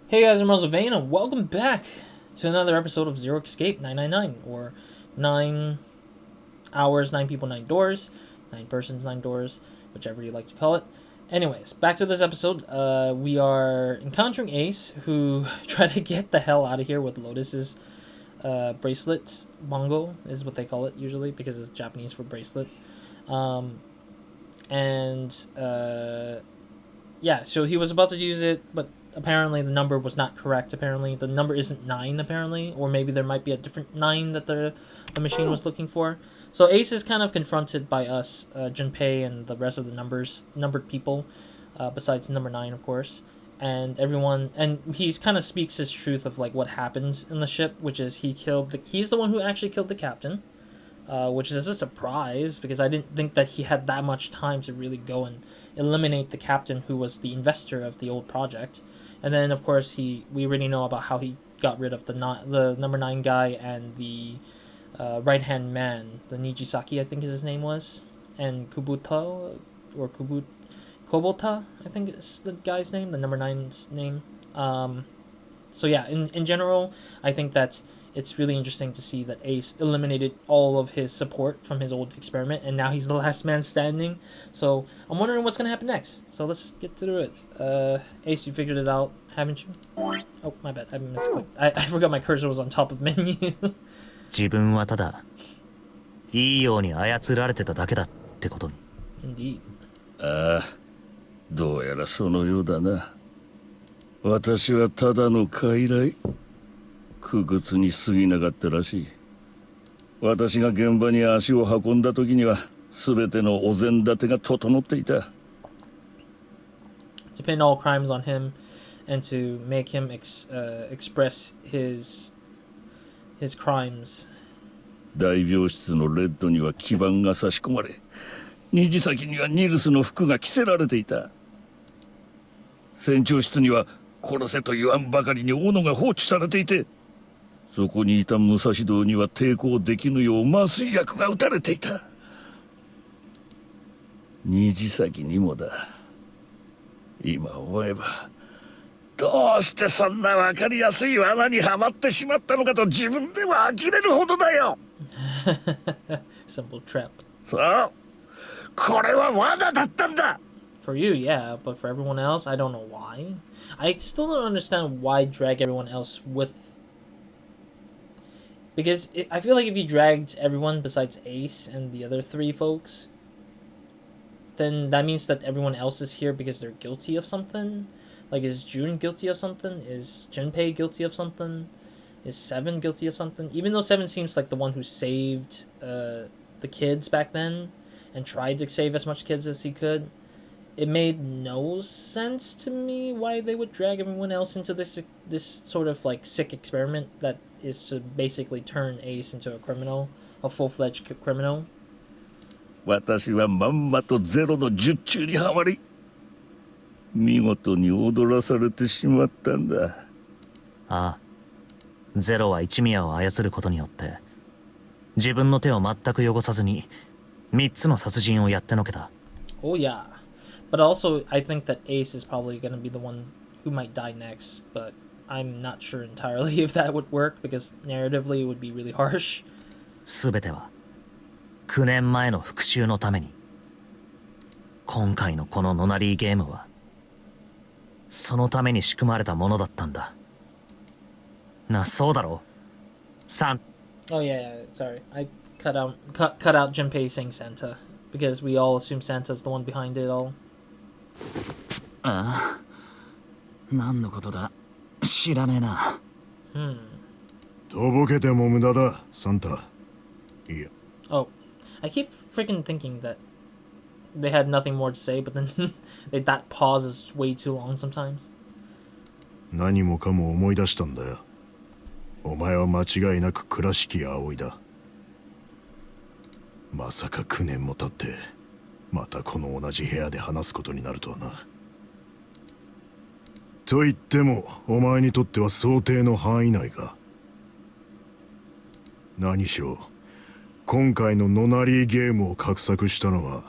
Hey guys, I'm RozaldVaneGAME and welcome back to another episode of Zero Escape 999, or 9 hours, 9 people, 9 doors, 9 persons, 9 doors, whichever you like to call it. Anyways, back to this episode. We are encountering Ace, who tried to get the hell out of here with Lotus's bracelet. Bongo is what they call it usually, because it's Japanese for bracelet. Yeah, so he was about to use it, but apparently the number was not correct. Apparently the number isn't 9, apparently, or maybe there might be a different 9 that the machine was looking for. So Ace is kind of confronted by us, Junpei and the rest of the numbered people, besides number 9, of course, and everyone, and he's kind of speaks his truth of like what happened in the ship, which is he's the one who actually killed the captain. Which is a surprise because I didn't think that he had that much time to really go and eliminate the captain, who was the investor of the old project. And then, of course, we already know about how he got rid of the number 9 guy and the right hand man, the Nijisaki, I think his name was, and Kubota or Kobota, I think is the guy's name, the number 9's name. So yeah, in general, I think that it's really interesting to see that Ace eliminated all of his support from his old experiment, and now he's the last man standing. So I'm wondering what's gonna happen next. So let's get to it. Ace, you figured it out, haven't you? Oh, my bad. I misclicked. I forgot my cursor was on top of menu. 自分はただいいように操られてただけだってことに。Indeed. ああ、どうやらそのようだな。私はただの傀儡。苦屈に過ぎなかったらしい。私が現場に足を運んだ時には全てのお膳立てが整っていた。To pin all crimes on him and to make him express his crimes. 大病室のレッドには基板が差し込まれ、虹先にはニルスの服が着せられていた。船長室には殺せと言わんばかりに斧が放置されていて、そこにいた武蔵道には抵抗できぬよう麻酔薬が打たれていた。虹先にもだ。今思えば、どうしてそんな分かりやすい罠にはまってしまったのかと自分では呆れるほどだよ。Simple trap. そう、これは罠だったんだ。For you, yeah, but for everyone else, I don't know why. I still don't understand why drag everyone else with. Because I feel like if you dragged everyone besides Ace and the other 3 folks, then that means that everyone else is here because they're guilty of something. Like, is June guilty of something? Is Junpei guilty of something? Is 7 guilty of something? Even though 7 seems like the one who saved the kids back then and tried to save as much kids as he could, it made no sense to me why they would drag everyone else into this sort of like sick experiment that is to basically turn Ace into a criminal, a full-fledged criminal. 私はまんまとゼロの術中にはまり、見事に踊らされてしまったんだ。ああ、ゼロは一宮を操ることによって自分の手を全く汚さずに3つの殺人をやってのけた。Oh yeah. But also, I think that Ace is probably going to be the one who might die next, but I'm not sure entirely if that would work, because narratively it would be really harsh. すべては9年前の復讐のために。今回のこのノナリーゲームはそのために仕組まれたものだったんだ。な、そうだろう。3 Oh yeah, sorry. I cut out Junpei saying Santa, because we all assume Santa's the one behind it all. ああ、何のことだ。知らねえな。とぼけても無駄だ、サンタ。いや。Oh, I keep freaking thinking that they had nothing more to say, but then that pause is way too long sometimes. 何もかも思い出したんだよ。お前は間違いなく倉敷葵だ。まさか9年も経ってまたこの同じ部屋で話すことになるとはな。と言ってもお前にとっては想定の範囲内か。何しろ今回のノナリーゲームを画策したのは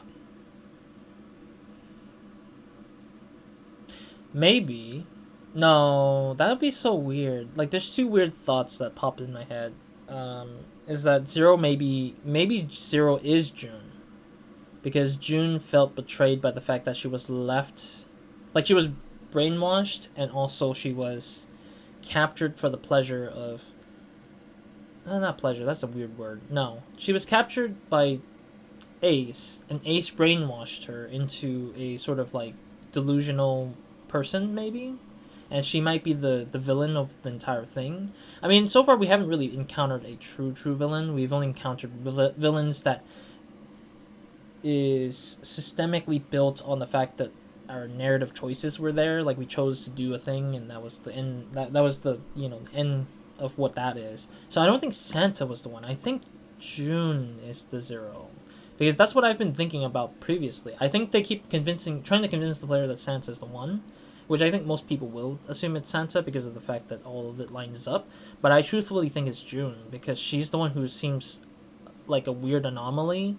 Maybe No, that would be so weird. Like, there's two weird thoughts that popped in my head. Is that Zero maybe Zero is June, because June felt betrayed by the fact that she was left, like she was brainwashed, and also she was captured for the pleasure of. Not pleasure. That's a weird word. No, she was captured by Ace, and Ace brainwashed her into a sort of like delusional person, maybe. And she might be the villain of the entire thing. I mean, so far we haven't really encountered a true villain. We've only encountered villains that is systemically built on the fact that our narrative choices were there. Like, we chose to do a thing, and that was the end. That was the end of what that is. So I don't think Santa was the one. I think June is the Zero, because that's what I've been thinking about previously. I think they keep trying to convince the player that Santa is the one, which I think most people will assume it's Santa because of the fact that all of it lines up. But I truthfully think it's June, because she's the one who seems like a weird anomaly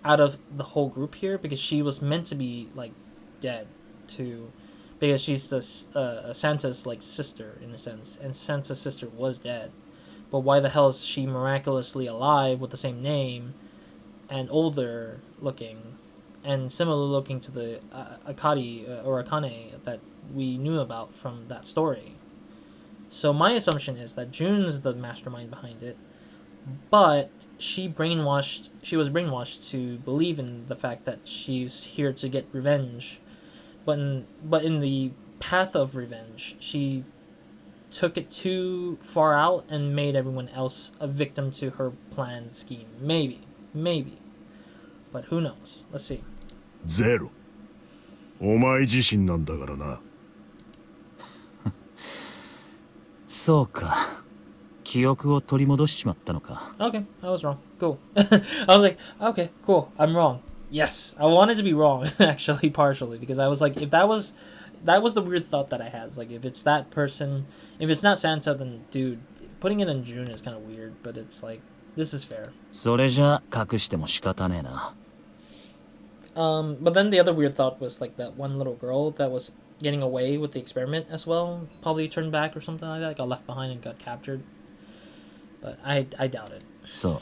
out of the whole group here, because she was meant to be like dead too, because she's the Santa's like sister in a sense, and Santa's sister was dead. But why the hell is she miraculously alive with the same name and older looking and similar looking to the Akari or Akane that we knew about from that story? So my assumption is that June's the mastermind behind it, but she was brainwashed to believe in the fact that she's here to get revenge, but in the path of revenge, she took it too far out and made everyone else a victim to her planned scheme. Maybe, but who knows? Let's see. ゼロ。お前自身なんだからな。そうか。記憶を取り戻しちまったのか。Okay, I was wrong. Cool. I was like, okay, cool. I'm wrong. Yes, I wanted to be wrong actually, partially, because I was like, if that was the weird thought that I had. It's like, if it's that person, if it's not Santa, then dude, putting it in June is kind of weird. But it's like, this is fair. それじゃ隠しても仕方ねえな。But then the other weird thought was like that one little girl that was getting away with the experiment as well, probably turned back or something like that, got left behind and got captured. But I doubt it. そう。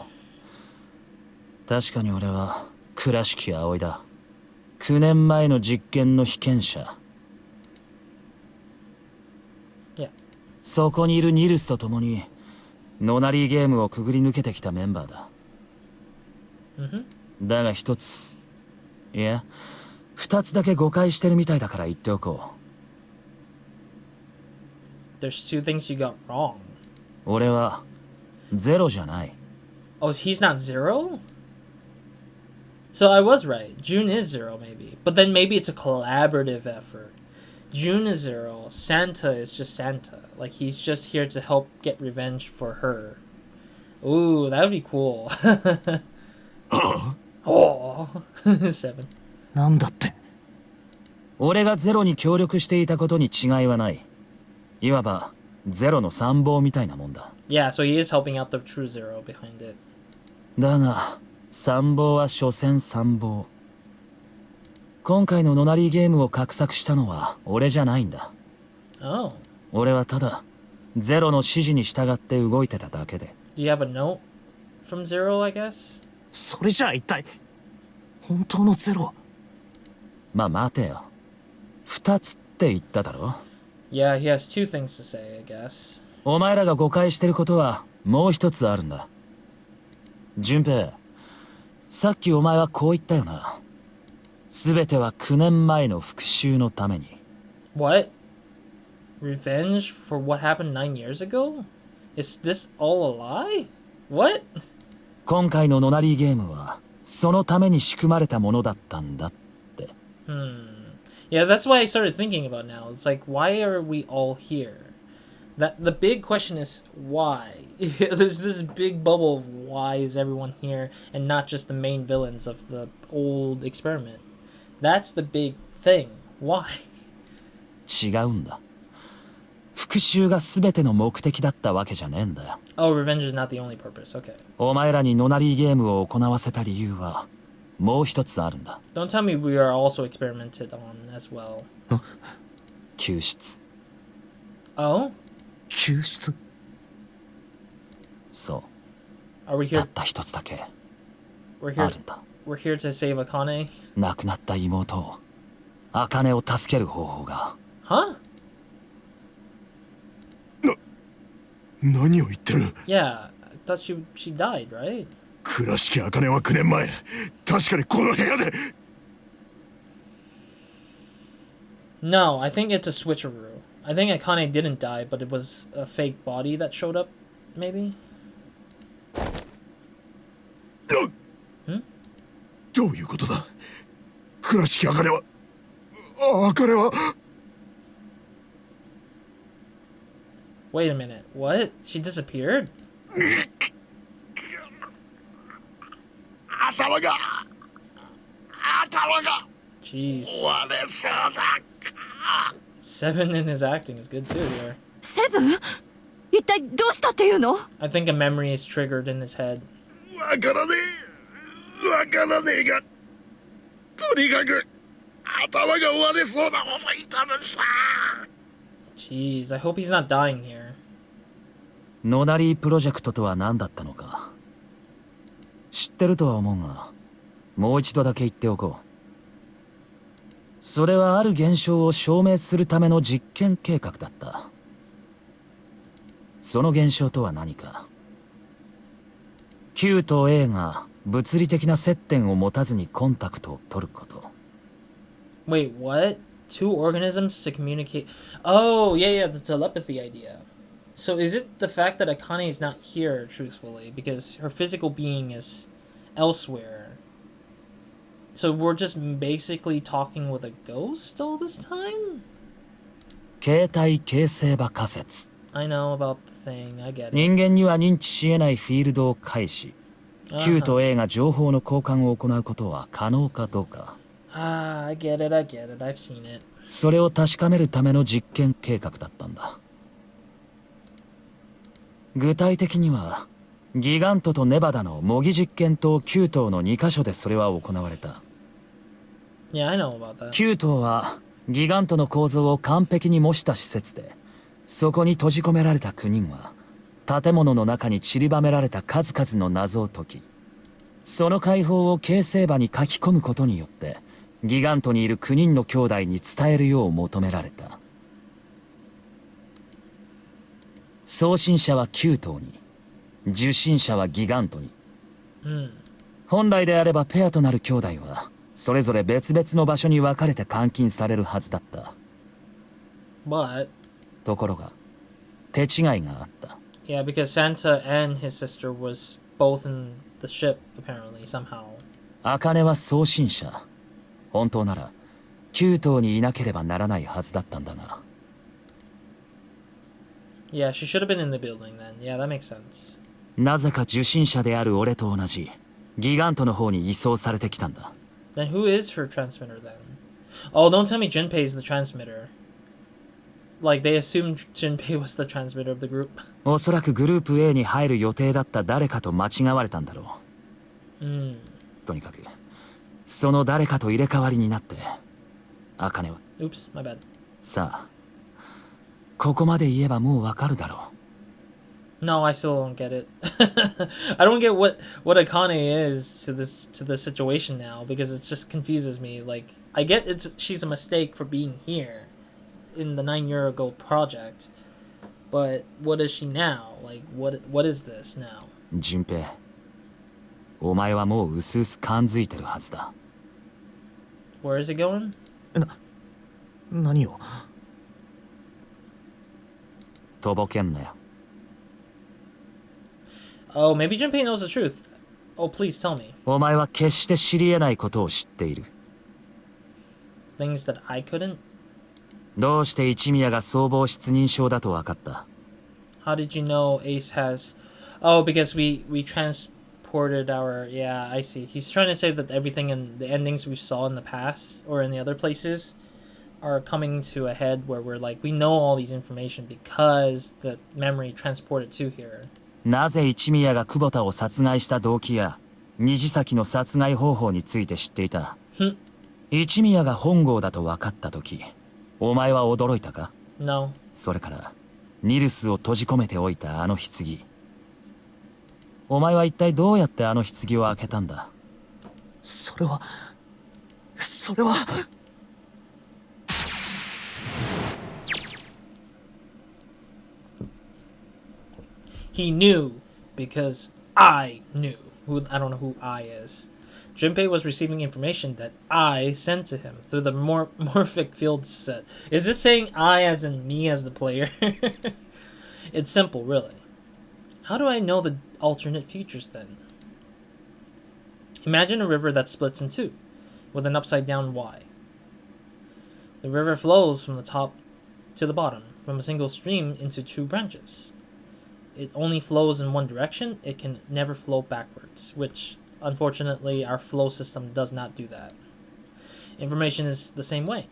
確かに俺は倉敷葵だ。9年前の実験の被験者。Yeah. そこにいるニルスと共にノナリーゲームをくぐり抜けてきたメンバーだ。だが一つ、いや、二つだけ誤解してるみたいだから言っておこう。There's two things you got wrong. 俺はゼロじゃない。Oh, he's not Zero? So I was right. June is Zero, maybe. But then maybe it's a collaborative effort. June is Zero. Santa is just Santa. Like, he's just here to help get revenge for her. Ooh, that would be cool. Oh, 7. なんだって。俺がゼロに協力していたことに違いはない。いわばゼロの参謀みたいなもんだ。Yeah, so he is helping out the true Zero behind it. だが参謀は所詮参謀。今回のノナリーゲームを画策したのは俺じゃないんだ。Oh. 俺はただゼロの指示に従って動いてただけで。Do you have a note from Zero, I guess? それじゃあ一体本当のゼロ。まあ待てよ。二つって言っただろ。Yeah, he has two things to say, I guess. お前らが誤解してることはもう一つあるんだ。順平、さっきお前はこう言ったよな。すべては9年前の復讐のために。What? Revenge for what happened 9 years ago? Is this all a lie? What? 今回のノナリーゲームはそのために仕組まれたものだったんだって。Yeah, that's why I started thinking about now. It's like, why are we all here? That the big question is why. There's this big bubble of why is everyone here and not just the main villains of the old experiment. That's the big thing. Why? 違うんだ。復讐が全ての目的だったわけじゃねえんだよ。Oh, revenge is not the only purpose. Okay. お前らにノナリーゲームを行わせた理由はもう一つあるんだ。Don't tell me we are also experimented on as well. 救出。Oh? 救出そ Are we う。た here? った一つだけ We're あ here. るんだ。 We're here to save Akane. 亡くなった妹を、茜を助ける方法が。Huh? 何を言ってる？ Yeah. I thought she died, right? 倉敷茜は9年前確かにこの部屋で。 No, I think it's a switcheroo. I think Akane didn't die, but it was a fake body that showed up, maybe? どういうことだ？倉敷茜は茜は Wait a minute. What? She disappeared? 頭が Jeez. 割れそうだ。 Seven in his acting is good too here. セブン、一体どうしたっていうの？ I think a memory is triggered in his head. わからねえが、とにかく頭が割れそうなほど痛めた。 Jeez, I hope he's not dying here. ノナリープロジェクトとは何だったのか。知ってるとは思うが、もう一度だけ言っておこう。それはある現象を証明するための実験計画だった。その現象とは何か。Q と A が物理的な接点を持たずにコンタクトを取ること。Wait, what? Two organisms to communicate? Oh, yeah, the telepathy idea. So is it the fact that Akane is not here, truthfully, because her physical being is elsewhere? So we're just basically talking with a ghost all this time? 形態形成場仮説。I know about the thing, I get it. 人間には認知し得ないフィールドを介し、Q と A が情報の交換を行うことは可能かどうか。Ah, I get it, I've seen it. それを確かめるための実験計画だったんだ。具体的には、ギガントとネバダの模擬実験棟9棟の2カ所でそれは行われた。Yeah, I know about that. 9棟は、ギガントの構造を完璧に模した施設で、そこに閉じ込められた9人は、建物の中に散りばめられた数々の謎を解き、その解放を形成場に書き込むことによって、ギガントにいる9人の兄弟に伝えるよう求められた。送信者は9頭に、受信者はギガントに。本来であればペアとなる兄弟は、それぞれ別々の場所に分かれて監禁されるはずだった。But ところが、手違いがあった。yeah, because Santa and his sister was both in the ship, apparently, somehow. 茜は送信者。本当なら、9頭にいなければならないはずだったんだが。Yeah, she should have been in the building then. Yeah, that makes sense. なぜか受信者である俺と同じ、ギガントの方に移送されてきたんだ。Then who is her transmitter then? Oh, don't tell me Junpei is the transmitter. Like, they assumed Junpei was the transmitter of the group. おそらくグループ A に入る予定だった誰かと間違われたんだろう。とにかく、その誰かと入れ替わりになって、茜は。Oops, my bad. さあ、ここまで言えばもうわかるだろう。No, I still don't get it. I don't get what Akane is to this situation now because it just confuses me. Like, I get she's a mistake for being here in the 9-year ago project, but what is she now? Like, what is this now? 順平、お前はもううすうす感づいてるはずだ。Where is it going? 何を？とぼけんなよ。Oh, maybe Junpei knows the truth. Oh, please tell me. お前は決して知り得ないことを知っている。Things that I couldn't? どうして一宮が総合失認症だと分かった？ How did you know Ace has... Oh, because we transported our... Yeah, I see. He's trying to say that everything in the endings we saw in the past or in the other places are coming to a head where we're like, we know all these information because the memory transported to here. なぜ一宮が久保田を殺害した動機や虹崎の殺害方法について知っていた？一宮が本郷だと分かったとき、お前は驚いたか？ No. それからニルスを閉じ込めておいたあの棺。お前は一体どうやってあの棺を開けたんだ？それはそれは He knew because I knew. I don't know who I is. Junpei was receiving information that I sent to him through the morphic field set. Is this saying I as in me as the player? It's simple, really. How do I know the alternate futures then? Imagine a river that splits in two, with an upside down Y. The river flows from the top to the bottom, from a single stream into two branches. It only flows in one direction, it can never flow backwards, which, unfortunately, our flow system does not do that. Information is the same way.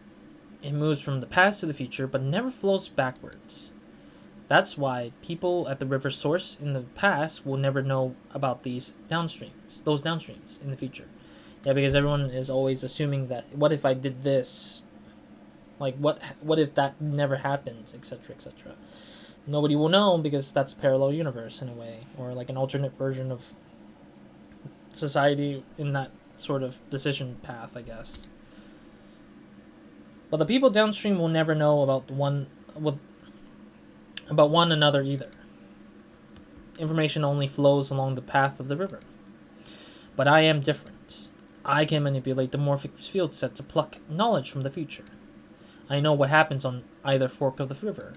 It moves from the past to the future, but never flows backwards. That's why people at the river source in the past will never know about those downstreams in the future. Yeah, because everyone is always assuming that, what if I did this? Like, what if that never happened, etc., etc. Nobody will know because that's a parallel universe in a way, or like an alternate version of society in that sort of decision path, I guess. But the people downstream will never know about one another either. Information only flows along the path of the river. But I am different. I can manipulate the morphic field set to pluck knowledge from the future. I know what happens on either fork of the river,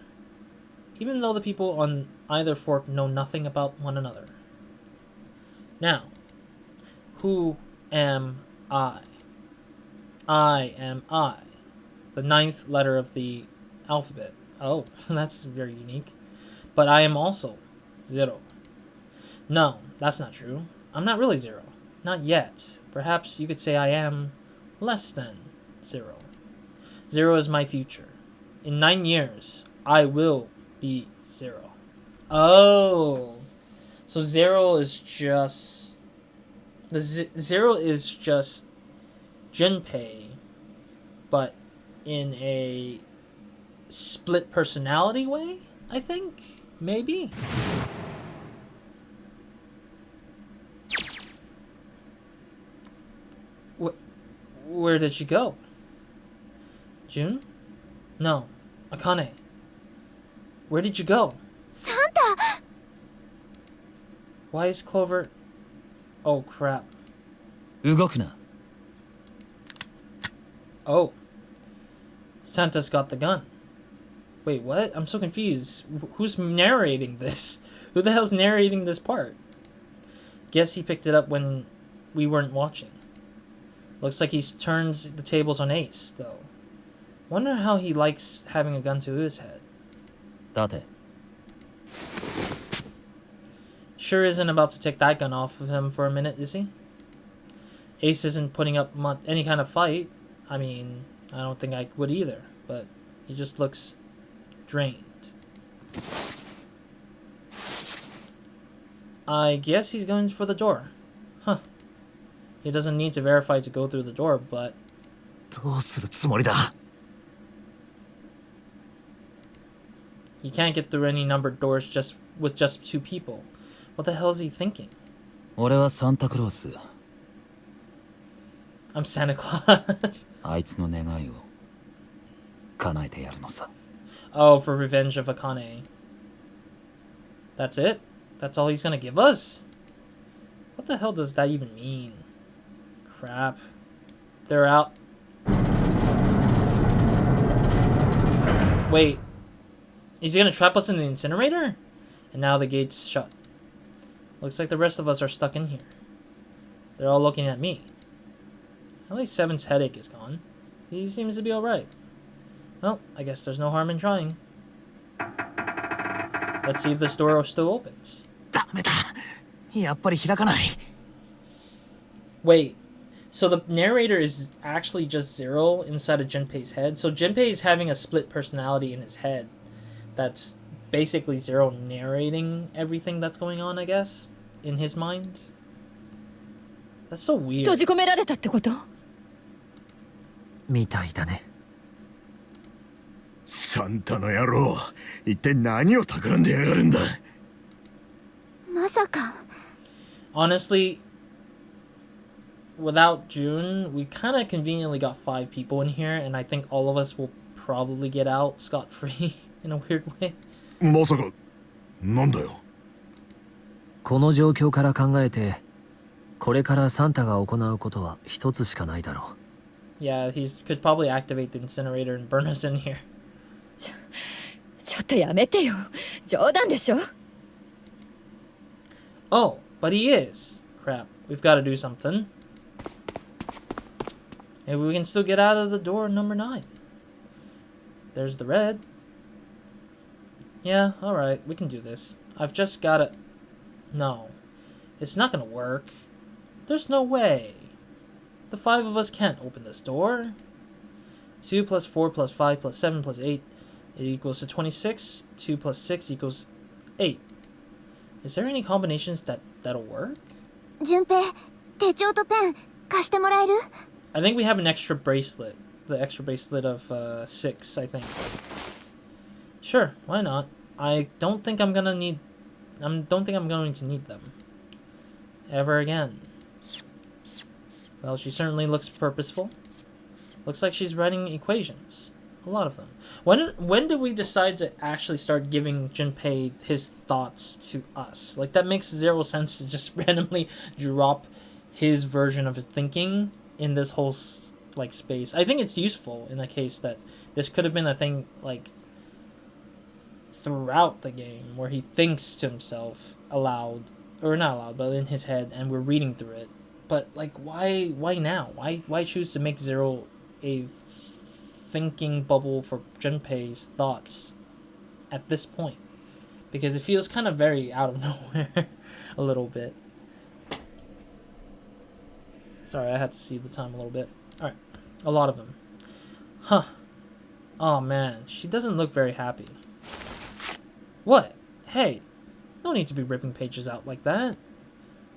even though the people on either fork know nothing about one another. Now, who am I? I am I, the 9th letter of the alphabet. Oh, that's very unique. But I am also 0. No, that's not true. I'm not really 0. Not yet. Perhaps you could say I am less than 0. 0 is my future. In 9 years, I will be 0. Oh. So 0 is just... Zero is just Junpei, but in a split personality way, I think? Maybe? Where did she go? June? No. Akane. Where did you go? Santa! Why is Clover... Oh, crap. 動くな。 Oh. Santa's got the gun. Wait, what? I'm so confused. Who's narrating this? Who the hell's narrating this part? Guess he picked it up when we weren't watching. Looks like he's turned the tables on Ace, though. Wonder how he likes having a gun to his head. 立て。 Sure isn't about to take that gun off of him for a minute, is he? Ace isn't putting up any kind of fight. I mean, I don't think I would either, but he just looks drained. I guess he's going for the door. Huh. He doesn't need to verify to go through the door, but... どうするつもりだ You can't get through any numbered doors with just 2 people. What the hell is he thinking? 俺はサンタクロース。 I'm Santa Claus. あいつの願いを叶えてやるのさ。 Oh, for revenge of Akane. That's it? That's all he's gonna give us? What the hell does that even mean? Crap. They're out. Wait. Is he gonna trap us in the incinerator? And now the gate's shut. Looks like the rest of us are stuck in here. They're all looking at me. At least Seven's headache is gone. He seems to be alright. Well, I guess there's no harm in trying. Let's see if this door still opens. ダメだやっぱり開かない Wait, so the narrator is actually just 0 inside of Junpei's head? So Junpei is having a split personality in his head. That's basically 0 narrating everything that's going on, I guess, in his mind. That's so weird. 閉じ込められたってこと？みたいだねサンタの野郎、一体何を企んでやがるんだ。まさか。 Honestly, without June, we kind of conveniently got 5 people in here, and I think all of us will probably get out scot-free in a weird way. まさか、なんだよ。この状況から考えて、これからサンタが行うことは一つしかないだろう。Yeah, he could probably activate the incinerator and burn us in here. ちょっとやめてよ。冗談でしょ。 Oh, but he is. Crap, we've got to do something. Maybe we can still get out of the door number 9. There's the red. Yeah, alright, we can do this. I've just got to... No. It's not gonna work. There's no way. The 5 of us can't open this door. 2 plus 4 plus 5 plus 7 plus 8. It equals to 26. 2 plus 6 equals 8. Is there any combinations that'll work? 順平、手帳とペン貸してもらえる？ I think we have an extra bracelet. The extra bracelet of 6, I think. Sure, why not? I don't think I'm gonna need... don't think I'm going to need them. Ever again. Well, she certainly looks purposeful. Looks like she's writing equations. A lot of them. When did we decide to actually start giving Junpei his thoughts to us? Like, that makes zero sense to just randomly drop his version of his thinking in this whole, like, space. I think it's useful in a case that this could have been a thing, like, throughout the game, where he thinks to himself aloud, or not aloud, but in his head, and we're reading through it. But, like, why now? Why choose to make Zero a thinking bubble for Junpei's thoughts at this point? Because it feels kind of very out of nowhere a little bit. Sorry, I had to see the time a little bit. Alright, a lot of them. Huh. Oh man, she doesn't look very happy. What? Hey, no need to be ripping pages out like that.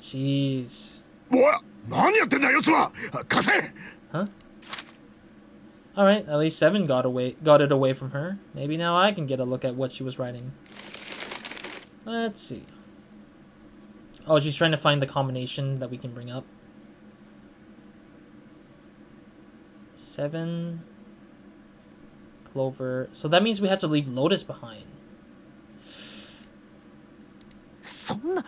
Jeez. おい、何やってんだよ、奴は。貸せ。 Huh? Alright, at least 7 got it away from her. Maybe now I can get a look at what she was writing. Let's see. Oh, she's trying to find the combination that we can bring up. 7... Clover... So that means we have to leave Lotus behind. そんな。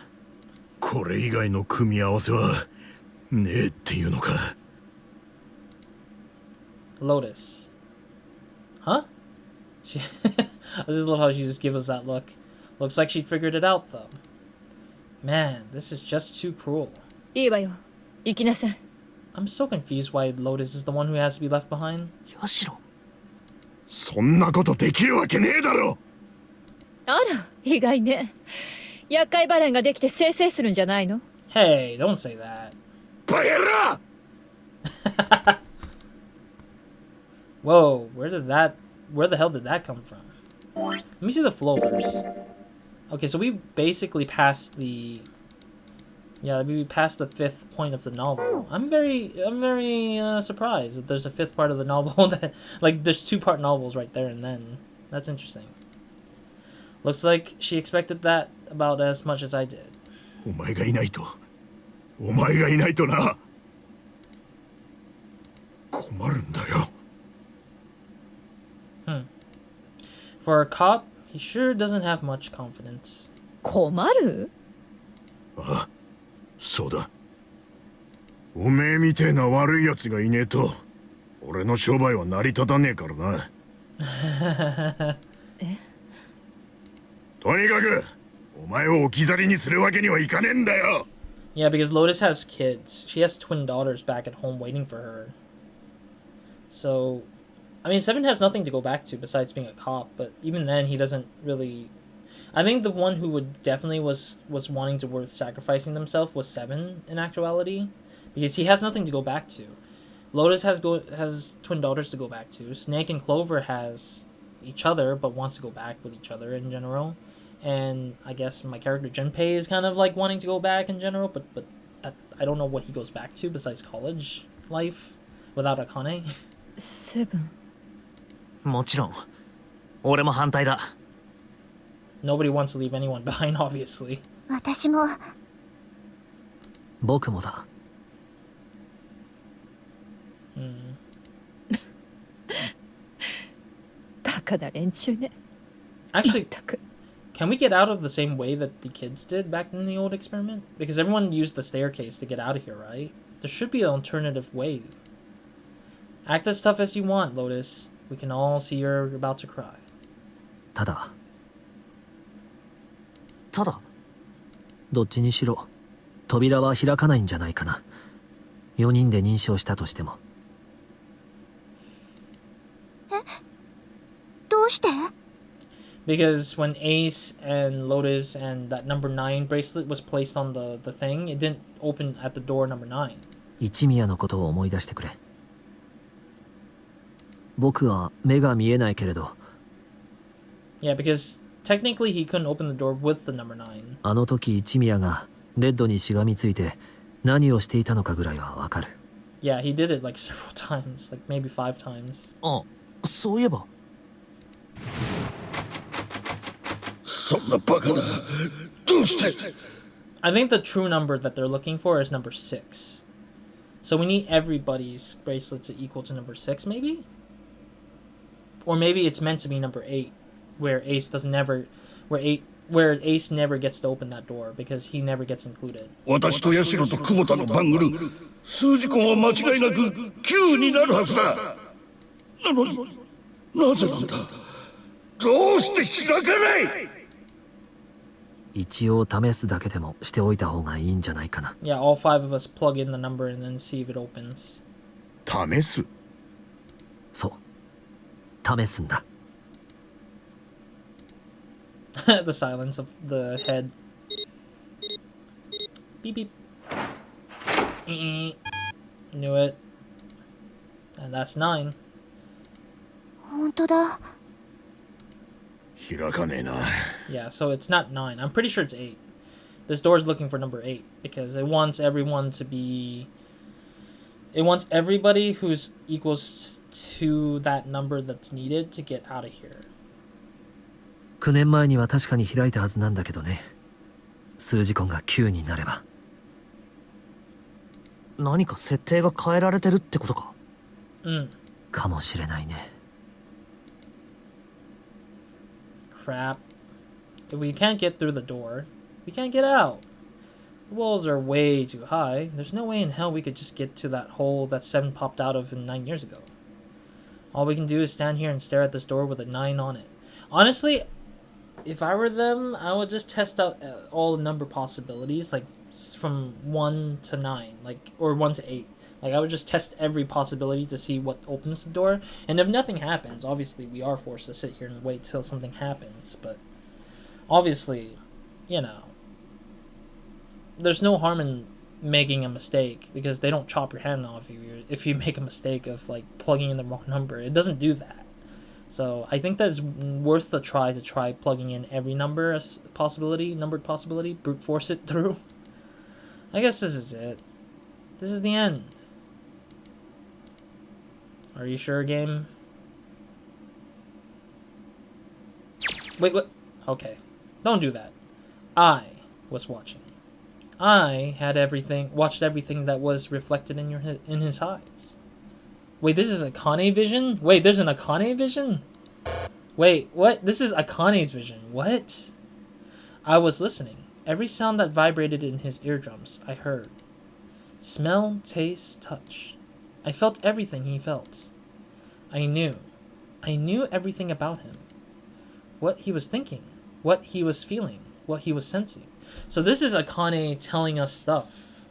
これ以外の組み合わせはねえっていうのか。Lotus. Huh? She I just love how she just gives us that look. Looks like she figured it out, though. Man, this is just too cruel. いいわよ。行きなさい。 I'm so confused why Lotus is the one who has to be left behind. ヤシロ。そんなことできるわけねえだろ。あら、意外ね。厄介払いができてせいせいするんじゃないの？ Hey, don't say that. バカ野郎。 Whoa, where the hell did that come from? Let me see the flow first. Okay, so we basically passed the... Yeah, we passed the 5th point of the novel. I'm very surprised that there's a 5th part of the novel that... Like, there's 2-part novels right there and then. That's interesting. Looks like she expected that about as much as I did. お前がいないと。お前がいないとな。困るんだよ。For a cop, he sure doesn't have much confidence. 困る？あ、そうだ。おめえみてえな悪い奴がいねえと、俺の商売は成り立たねえからな。とにかく、お前を置き去りにするわけにはいかねえんだよ。Yeah, because Lotus has kids. She has twin daughters back at home waiting for her. So, I mean, 7 has nothing to go back to besides being a cop, but even then, he doesn't really... I think the one who would definitely was wanting to worth sacrificing themselves was 7 in actuality, because he has nothing to go back to. Lotus has twin daughters to go back to. Snake and Clover has each other, but wants to go back with each other in general. And I guess my character Junpei is kind of like wanting to go back in general, but that, I don't know what he goes back to besides college life without Akane. セブン。もちろん俺も反対だ。 Nobody wants to leave anyone behind, obviously. 私も。僕もだ。バカな連中ね。 Actually, 全く。 can we get out of the same way that the kids did back in the old experiment? Because everyone used the staircase to get out of here, right? There should be an alternative way. Act as tough as you want, Lotus. We can all see you're about to cry. ただ、ただ、どっちにしろ扉は開かないんじゃないかな。4人で認証したとしても。どうして？ Because when Ace and Lotus and that number 9 bracelet was placed on the thing, it didn't open at the door number 9. 一宮のことを思い出してくれ。僕は目が見えないけれど、 Yeah, because technically he couldn't open the door with the number 9. あの時一宮がレッドにしがみついて何をしていたのかぐらいはわかる。 Yeah, he did it like several times, like maybe 5 times. あ、そういえば。そんなバカな。どうして。 I think the true number that they're looking for is number 6. So we need everybody's bracelet to equal to number 6, maybe? Or maybe it's meant to be number 8, where Ace never gets to open that door because he never gets included. 私とヤシロと久保田のバングル、数字根は間違いなく9になるはずだ。なのに、なぜなんだ。どうして開かない。一応試すだけでもしておいた方がいいんじゃないかな。 Yeah, all 5 of us plug in the number and then see if it opens. 試す？そう。試すんだ。The silence of the head. Beep beep. Knew it. And that's 9. 本当だ。開かねえな。 Yeah, so it's not 9. I'm pretty sure it's 8. This door is looking for number 8 because it wants everyone to be... It wants everybody who's equals to that number that's needed to get out of here. 9年前には確かに開いたはずなんだけどね。数字根が9になれば。何か設定が変えられてるってことか。かもしれないね。Crap. If we can't get through the door, we can't get out. The walls are way too high. There's no way in hell we could just get to that hole that 7 popped out of 9 years ago. All we can do is stand here and stare at this door with a 9 on it. Honestly, if I were them, I would just test out all the number possibilities, like from 1 to 9, like, or 1 to 8. Like, I would just test every possibility to see what opens the door. And if nothing happens, obviously we are forced to sit here and wait till something happens. But obviously, you know, there's no harm in making a mistake because they don't chop your hand off if you make a mistake of, like, plugging in the wrong number. It doesn't do that. So I think that it's worth the try to try plugging in every number as numbered possibility, brute force it through. I guess this is it. This is the end. Are you sure, game? Wait, what? Okay. Don't do that. I was watching. I had watched everything that was reflected in his eyes. Wait, this is Akane vision? Wait, there's an Akane vision? Wait, what? This is Akane's vision. What? I was listening. Every sound that vibrated in his eardrums, I heard. Smell, taste, touch. I felt everything he felt. I knew everything about him. What he was thinking, what he was feeling, what he was sensing. So this is Akane telling us stuff.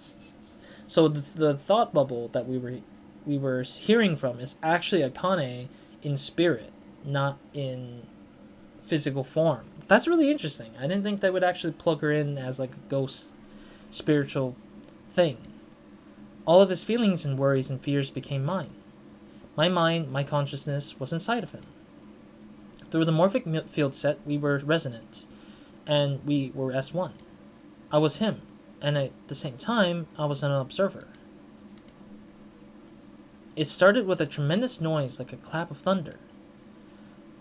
So the thought bubble that we were hearing from is actually Akane in spirit, not in physical form. That's really interesting. I didn't think they would actually plug her in as like a ghost spiritual thing. All of his feelings and worries and fears became mine. My mind, my consciousness was inside of him. Through the morphic field set, we were resonant, and we were S1. I was him, and at the same time, I was an observer. It started with a tremendous noise like a clap of thunder.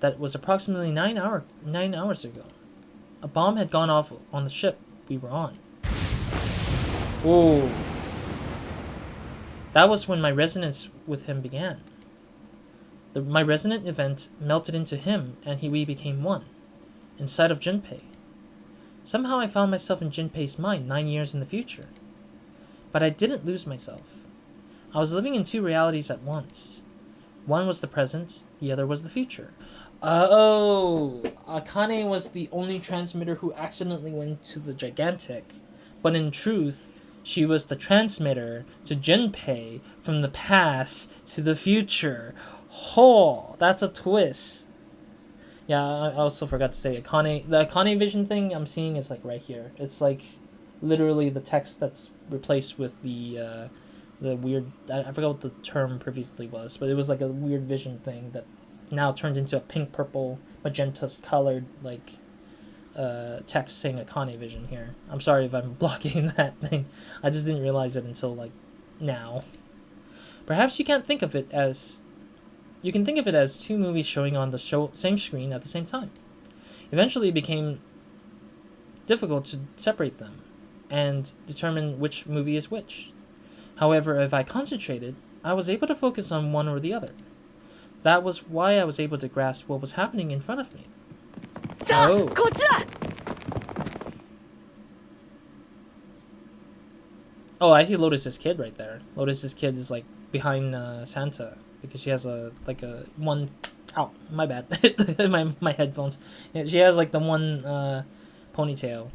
that was approximately 9 hours ago. A bomb had gone off on the ship we were on. Whoa. That was when my resonance with him began. My resonant event melted into him, and we became one, inside of Junpei. Somehow I found myself in Junpei's mind 9 years in the future. But I didn't lose myself. I was living in two realities at once. One was the present, the other was the future. Oh, Akane was the only transmitter who accidentally went to the Gigantic, but in truth, she was the transmitter to Junpei from the past to the future. Oh, that's a twist. Yeah, I also forgot to say Akane. The Akane vision thing I'm seeing is like right here. It's like literally the text that's replaced with the weird. I forgot what the term previously was, but it was like a weird vision thing that now turned into a pink, purple, magenta colored like text saying Akane vision here. I'm sorry if I'm blocking that thing. I just didn't realize it until like now. Perhaps you can't think of it as. You can think of it as two movies showing on the same screen at the same time. Eventually it became difficult to separate them and determine which movie is which. However, if I concentrated, I was able to focus on one or the other. That was why I was able to grasp what was happening in front of me. Oh. Oh, I see Lotus's kid right there. Lotus's kid is like behind Santa. Because she has one. Ow, my bad. my headphones. Yeah, she has like the one ponytail.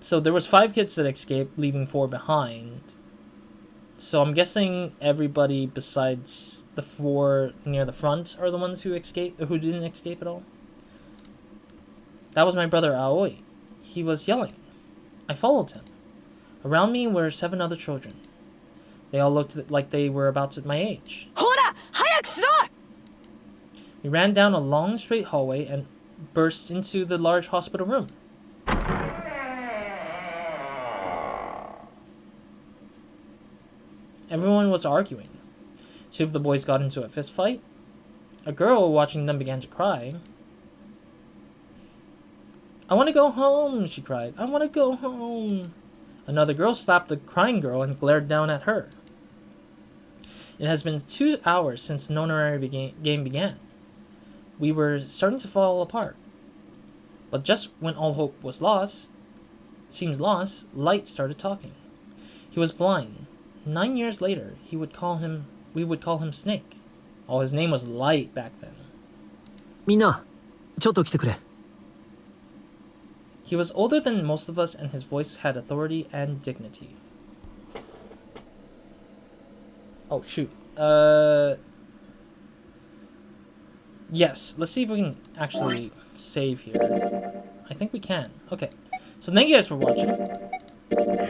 So there was 5 kids that escaped, leaving 4 behind. So I'm guessing everybody besides the 4 near the front are the ones who didn't escape at all. That was my brother Aoi. He was yelling. I followed him. Around me were 7 other children. They all looked like they were about my age. We ran down a long, straight hallway and burst into the large hospital room. Everyone was arguing. 2 of the boys got into a fist fight. A girl watching them began to cry. I want to go home, she cried. I want to go home. Another girl slapped the crying girl and glared down at her. It has been 2 hours since the Nonary game began. We were starting to fall apart. But just when all hope was lost, Light started talking. He was blind. 9 years later, we would call him Snake. Oh, his name was Light back then. みんな、ちょっと来てくれ。 He was older than most of us, and his voice had authority and dignity. Oh, shoot. Yes, let's see if we can actually save here. I think we can. Okay. So thank you guys for watching.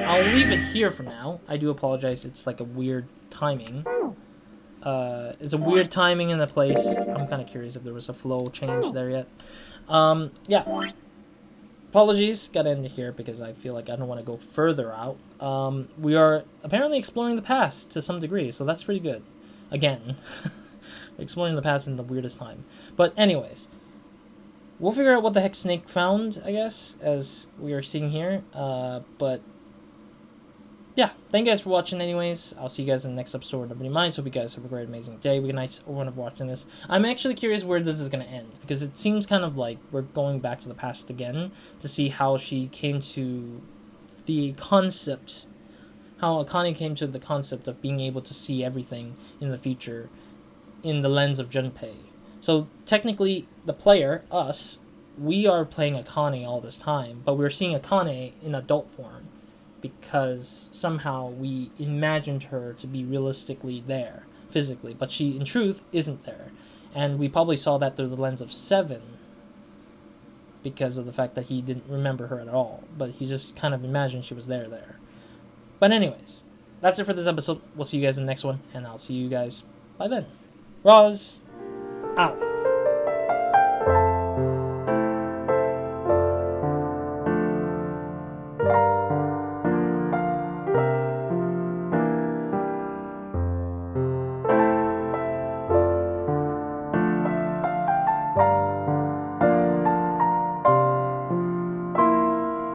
I'll leave it here for now. I do apologize. It's like a weird timing. It's a weird timing in the place. I'm kind of curious if there was a flow change there yet. Yeah. Apologies, gotta end it here because I feel like I don't want to go further out. We are apparently exploring the past to some degree, so that's pretty good. Again, exploring the past in the weirdest time. But anyways, we'll figure out what the heck Snake found, I guess, as we are seeing here. But yeah, thank you guys for watching anyways. I'll see you guys in the next episode of Nobody Minds. Hope you guys have a great, amazing day, week, night, or whenever watching this. I'm actually curious where this is going to end, because it seems kind of like we're going back to the past again to see how she came to the concept, how Akane came to the concept of being able to see everything in the future in the lens of Junpei. So technically, the player, us, we are playing Akane all this time, but we're seeing Akane in adult form, because somehow we imagined her to be realistically there, physically, but she, in truth, isn't there. And we probably saw that through the lens of 7, because of the fact that he didn't remember her at all, but he just kind of imagined she was there. But anyways, that's it for this episode. We'll see you guys in the next one, and I'll see you guys by then. Roz, out.